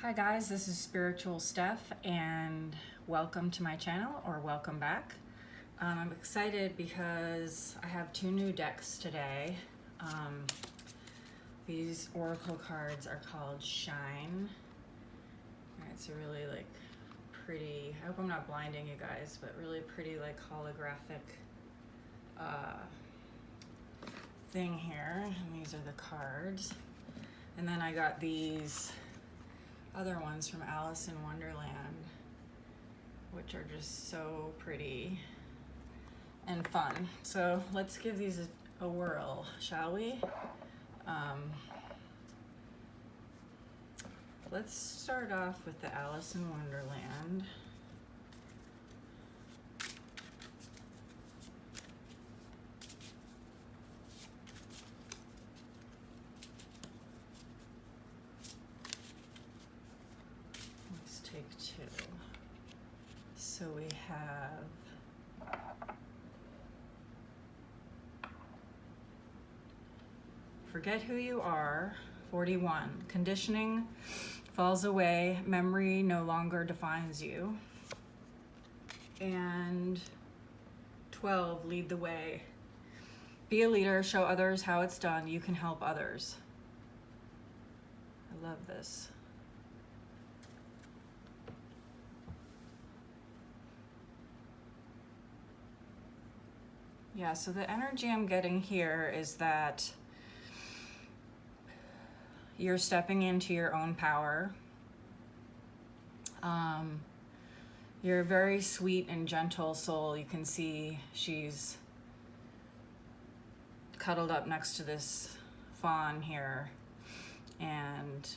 Hi guys, this is Spiritual Steph and welcome to my channel, or welcome back. I'm excited because I have two new decks today. These oracle cards are called Shine. It's a really pretty, I hope I'm not blinding you guys, but really pretty holographic thing here. And these are the cards. And then I got these other ones from Alice in Wonderland, which are just so pretty and fun. So let's give these a whirl, shall we? Let's start off with the Alice in Wonderland. Let's take two. So we have Forget Who You Are, 41. Conditioning falls away, memory no longer defines you. And 12, Lead the Way. Be a leader, show others how it's done, you can help others. I love this. Yeah, so the energy I'm getting here is that you're stepping into your own power. You're a very sweet and gentle soul. You can see she's cuddled up next to this fawn here. And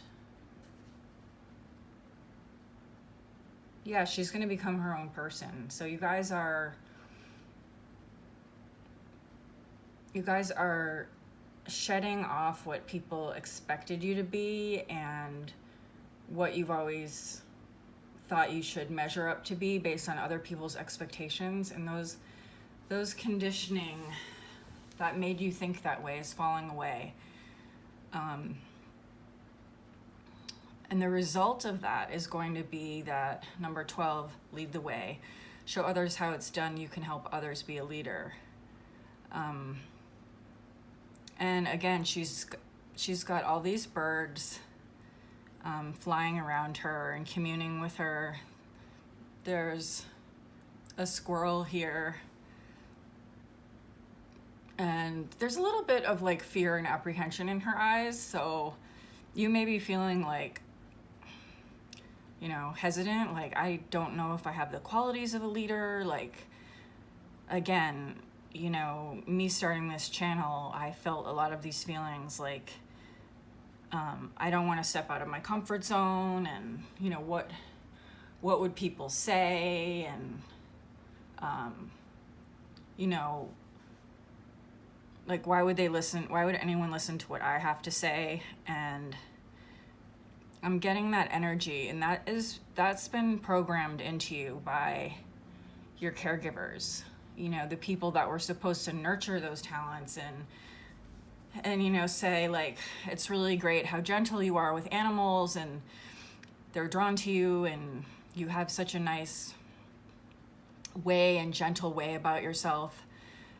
yeah, she's going to become her own person. So you guys are shedding off what people expected you to be and what you've always thought you should measure up to be based on other people's expectations, and those conditioning that made you think that way is falling away. And the result of that is going to be that number 12, lead the way. Show others how it's done, you can help others be a leader. And again, she's got all these birds flying around her and communing with her. There's a squirrel here. And there's a little bit of fear and apprehension in her eyes. So you may be feeling hesitant. I don't know if I have the qualities of a leader. Again, me starting this channel, I felt a lot of these feelings I don't want to step out of my comfort zone, and what would people say, and why would they listen? Why would anyone listen to what I have to say? And I'm getting that energy, and that's been programmed into you by your caregivers, the people that were supposed to nurture those talents and say it's really great how gentle you are with animals, and they're drawn to you, and you have such a nice way and gentle way about yourself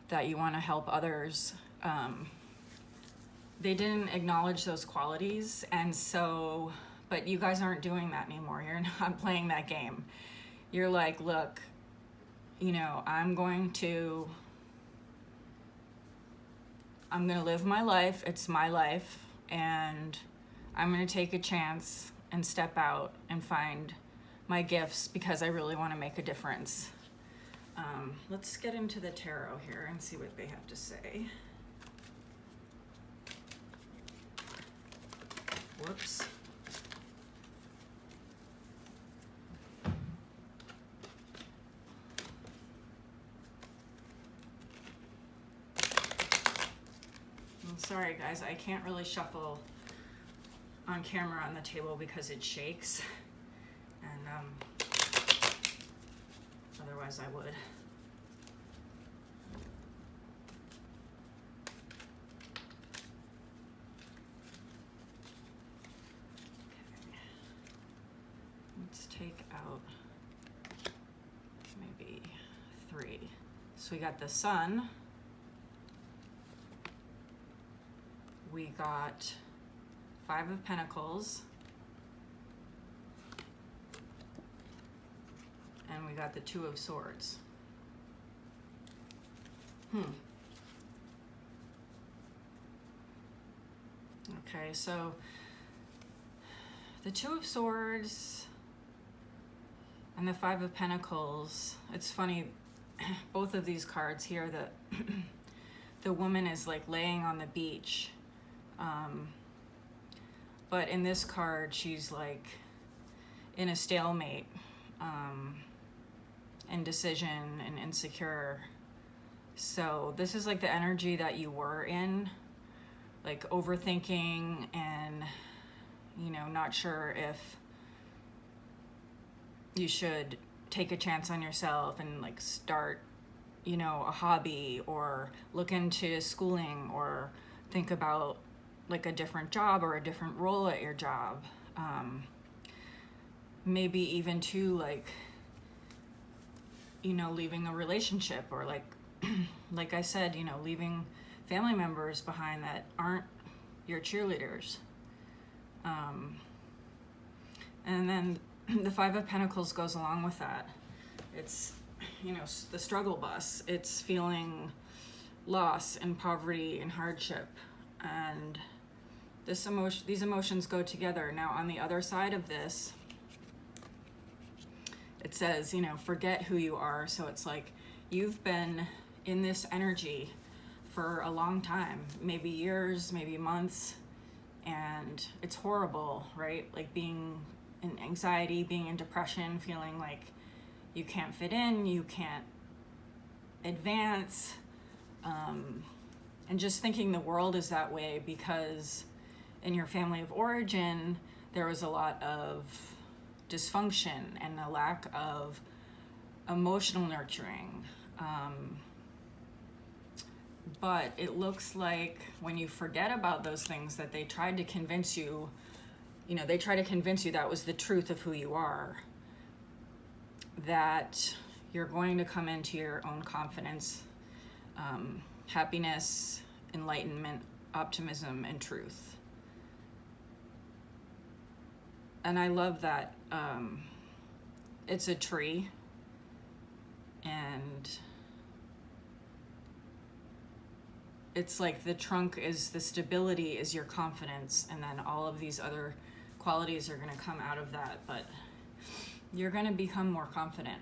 that you want to help others. They didn't acknowledge those qualities, and so, but you guys aren't doing that anymore. You're not playing that game. You're look, I'm going to live my life. It's my life, and I'm going to take a chance and step out and find my gifts because I really want to make a difference. Let's get into the tarot here and see what they have to say. Whoops. Sorry guys, I can't really shuffle on camera on the table because it shakes, and otherwise I would. take out maybe 3. So we got the Sun. We got 5 of Pentacles. And we got the 2 of Swords. Okay, so the 2 of Swords and the 5 of Pentacles, it's funny, both of these cards here, the woman is like laying on the beach. But in this card, she's like in a stalemate, indecision and insecure. So this is like the energy that you were in, like overthinking and, you know, not sure if you should take a chance on yourself and like start, you know, a hobby or look into schooling or think about like a different job or a different role at your job. Maybe even to like, you know, leaving a relationship or like, like I said, you know, leaving family members behind that aren't your cheerleaders. And then the 5 of Pentacles goes along with that. It's, you know, the struggle bus. It's feeling loss and poverty and hardship. And these emotions go together. Now, on the other side of this, it says, you know, forget who you are. So it's like you've been in this energy for a long time, maybe years, maybe months, and it's horrible, right? Like being in anxiety, being in depression, feeling like you can't fit in, you can't advance, and just thinking the world is that way because in your family of origin, there was a lot of dysfunction and a lack of emotional nurturing. But it looks like when you forget about those things that they tried to convince you, you know, they try to convince you that was the truth of who you are, that you're going to come into your own confidence, happiness, enlightenment, optimism, and truth. And I love that it's a tree, and it's like the trunk is the stability, is your confidence, and then all of these other qualities are going to come out of that, but you're going to become more confident.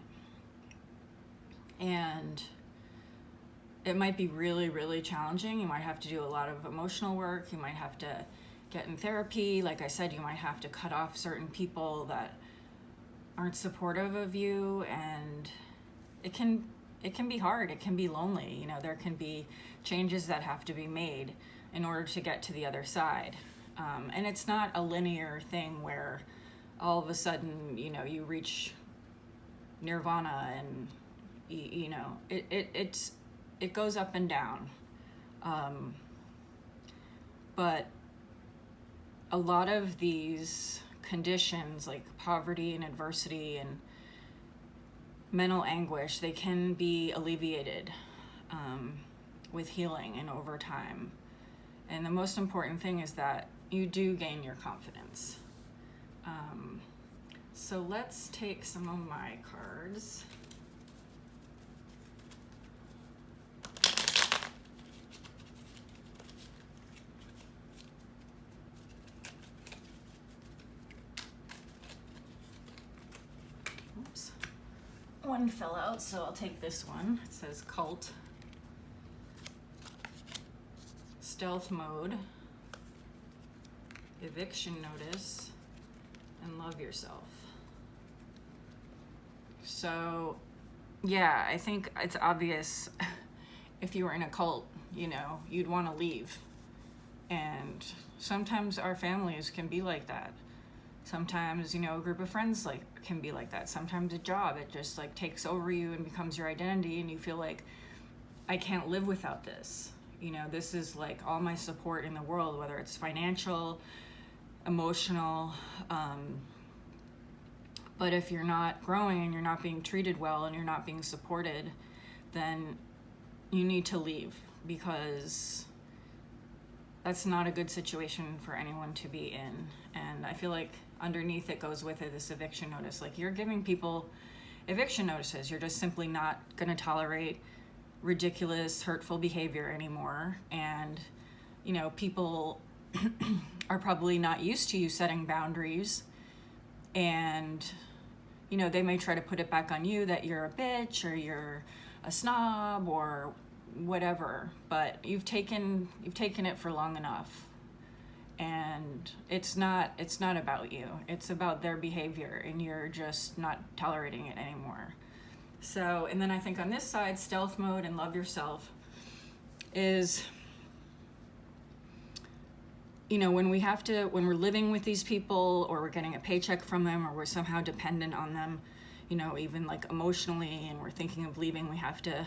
And it might be really, really challenging. You might have to do a lot of emotional work. You might have to get in therapy. Like I said, you might have to cut off certain people that aren't supportive of you, and it can be hard. It can be lonely. You know, there can be changes that have to be made in order to get to the other side. And it's not a linear thing where all of a sudden, you know, you reach nirvana and, you know, it goes up and down. But a lot of these conditions like poverty and adversity and mental anguish, they can be alleviated with healing and over time. And the most important thing is that you do gain your confidence. So let's take some of my cards. Oops. One fell out, so I'll take this one. It says Cult. Stealth Mode. Eviction Notice. And Love Yourself. So, yeah, I think it's obvious if you were in a cult, you know, you'd want to leave. And sometimes our families can be like that. Sometimes, you know, a group of friends like can be like that. Sometimes a job, it just like takes over you and becomes your identity, and you feel like, I can't live without this. You know, this is like all my support in the world, whether it's financial, emotional, But if you're not growing and you're not being treated well and you're not being supported, then you need to leave, because that's not a good situation for anyone to be in. And I feel like underneath it goes with it this eviction notice. Like, you're giving people eviction notices. You're just simply not going to tolerate ridiculous, hurtful behavior anymore. And, you know, people are probably not used to you setting boundaries. And, you know, they may try to put it back on you that you're a bitch or you're a snob or whatever, but you've taken it for long enough, and it's not about you. It's about their behavior, and you're just not tolerating it anymore. So, and then I think on this side, stealth mode and love yourself is, you know, when we're living with these people, or we're getting a paycheck from them, or we're somehow dependent on them, you know, even like emotionally, and we're thinking of leaving, we have to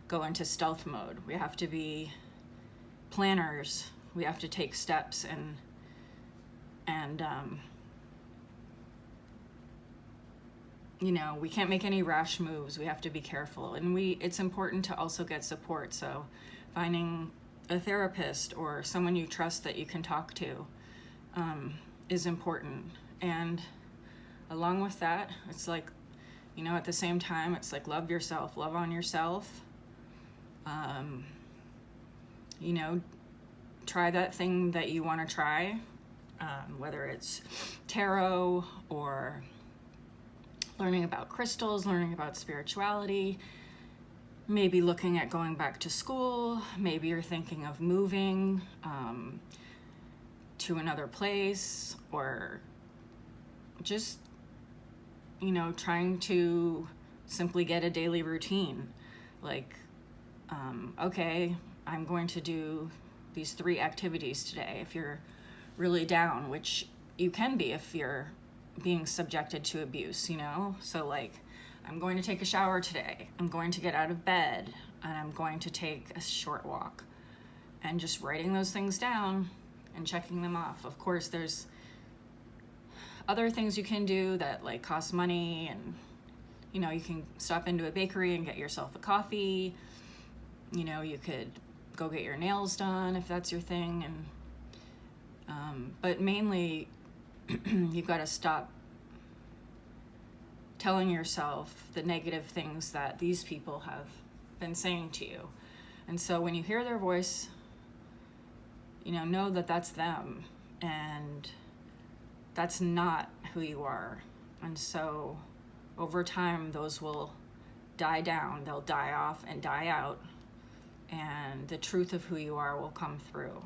go into stealth mode. We have to be planners. We have to take steps and you know, we can't make any rash moves. We have to be careful, and it's important to also get support. So finding a therapist or someone you trust that you can talk to is important. And along with that, it's like, you know, at the same time, it's like love yourself, love on yourself. You know, try that thing that you want to try, whether it's tarot or learning about crystals, learning about spirituality, maybe looking at going back to school. Maybe you're thinking of moving to another place, or just, you know, trying to simply get a daily routine. Like, okay, I'm going to do these 3 activities today. If you're really down, which you can be if you're being subjected to abuse, you know? So like, I'm going to take a shower today. I'm going to get out of bed, and I'm going to take a short walk. And just writing those things down and checking them off. Of course, there's other things you can do that like cost money, and, you know, you can stop into a bakery and get yourself a coffee. You know, you could go get your nails done if that's your thing. And but mainly, you've got to stop telling yourself the negative things that these people have been saying to you. And so when you hear their voice, you know that that's them, and that's not who you are. And so over time, those will die down, they'll die off and die out, and the truth of who you are will come through.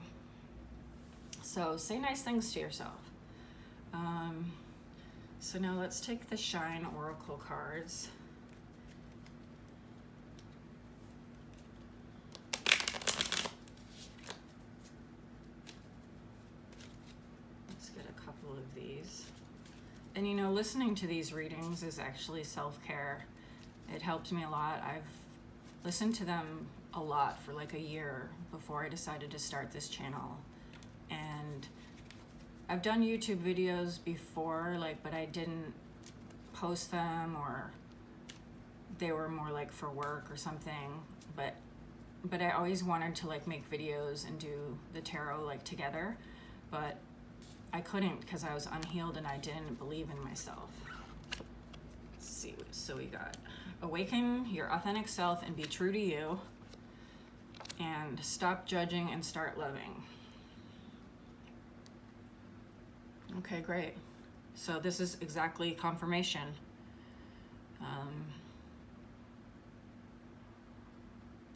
So say nice things to yourself. So now let's take the Shine Oracle cards. Let's get a couple of these. And you know, listening to these readings is actually self-care. It helped me a lot. I've listened to them a lot for like a year before I decided to start this channel. And I've done YouTube videos before, like, but I didn't post them, or they were more like for work or something. But I always wanted to like make videos and do the tarot like together, but I couldn't because I was unhealed and I didn't believe in myself. Let's see, so we got awaken your authentic self and be true to you, and stop judging and start loving. Okay, great. So this is exactly confirmation.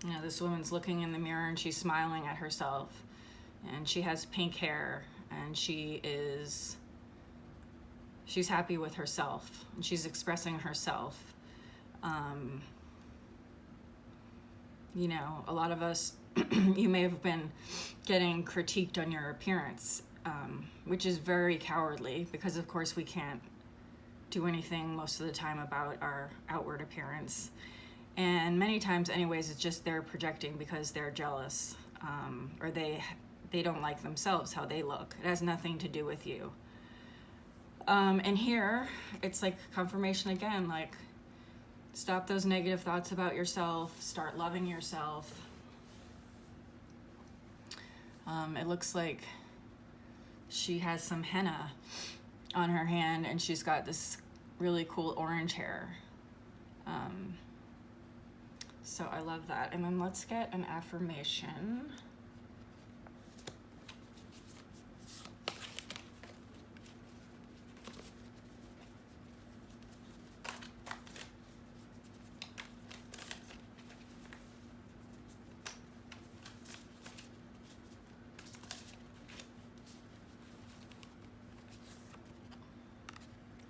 You know, this woman's looking in the mirror and she's smiling at herself, and she has pink hair, and she's happy with herself, and she's expressing herself. You know, a lot of us, you may have been getting critiqued on your appearance, which is very cowardly, because of course we can't do anything most of the time about our outward appearance. And many times anyways, it's just they're projecting because they're jealous, or they don't like themselves, how they look. It has nothing to do with you. And here, it's like confirmation again, like stop those negative thoughts about yourself, start loving yourself. It looks like she has some henna on her hand and she's got this really cool orange hair. So I love that. And then let's get an affirmation.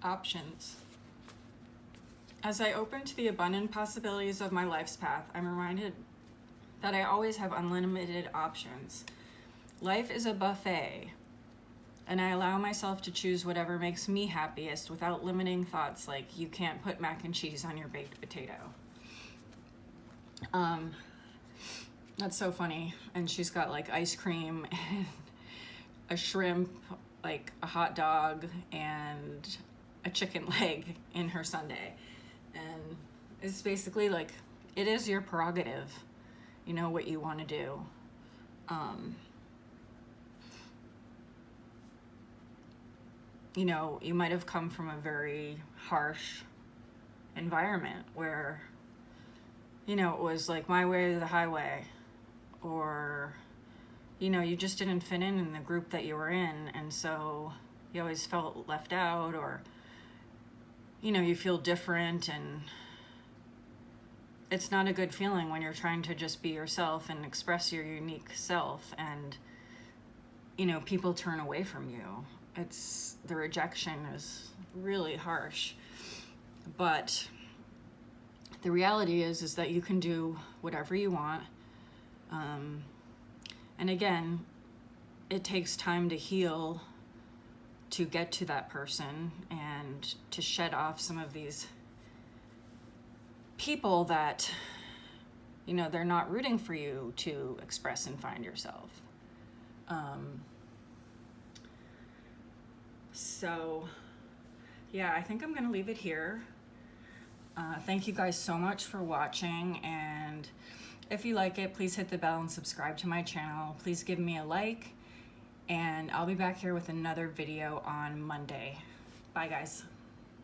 Options. As I open to the abundant possibilities of my life's path, I'm reminded that I always have unlimited options. Life is a buffet, and I allow myself to choose whatever makes me happiest without limiting thoughts like you can't put mac and cheese on your baked potato. That's so funny. And she's got like ice cream and a shrimp, like a hot dog, and a chicken leg in her sundae. And it's basically like, it is your prerogative, you know, what you want to do. You know, you might have come from a very harsh environment where, you know, it was like my way or the highway, or, you know, you just didn't fit in the group that you were in, and so you always felt left out, or, you know, you feel different, and it's not a good feeling when you're trying to just be yourself and express your unique self, and, you know, people turn away from you. It's, the rejection is really harsh. But the reality is that you can do whatever you want. And again, it takes time to heal, to get to that person, and to shed off some of these people that, you know, they're not rooting for you to express and find yourself. So yeah, I think I'm gonna leave it here. Thank you guys so much for watching, and if you like it, please hit the bell and subscribe to my channel. Please give me a like, and I'll be back here with another video on Monday. Bye guys.